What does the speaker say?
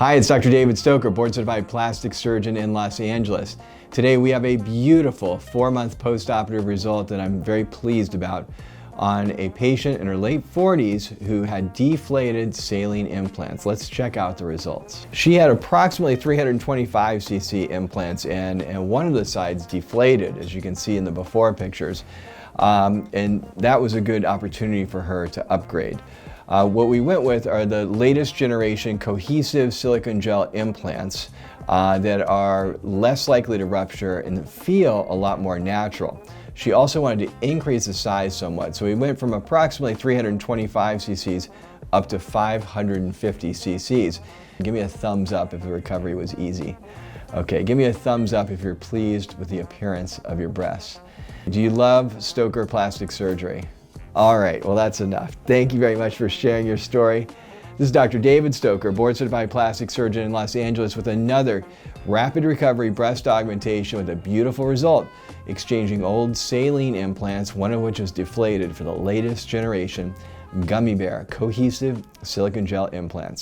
Hi, it's Dr. David Stoker, board-certified plastic surgeon in Los Angeles. Today we have a beautiful 4-month post-operative result that I'm very pleased about on a patient in her late 40s who had deflated saline implants. Let's check out the results. She had approximately 325 cc implants and one of the sides deflated, as you can see in the before pictures. And that was a good opportunity for her to upgrade. What we went with are the latest generation cohesive silicone gel implants that are less likely to rupture and feel a lot more natural. She also wanted to increase the size somewhat, so we went from approximately 325 cc's up to 550 cc's. Give me a thumbs up if the recovery was easy. Okay, give me a thumbs up if you're pleased with the appearance of your breasts. Do you love Stoker plastic surgery? All right, well that's enough. Thank you very much for sharing your story. This is Dr. David Stoker, board-certified plastic surgeon in Los Angeles with another rapid recovery breast augmentation with a beautiful result, exchanging old saline implants, one of which was deflated, for the latest generation gummy bear cohesive silicone gel implants.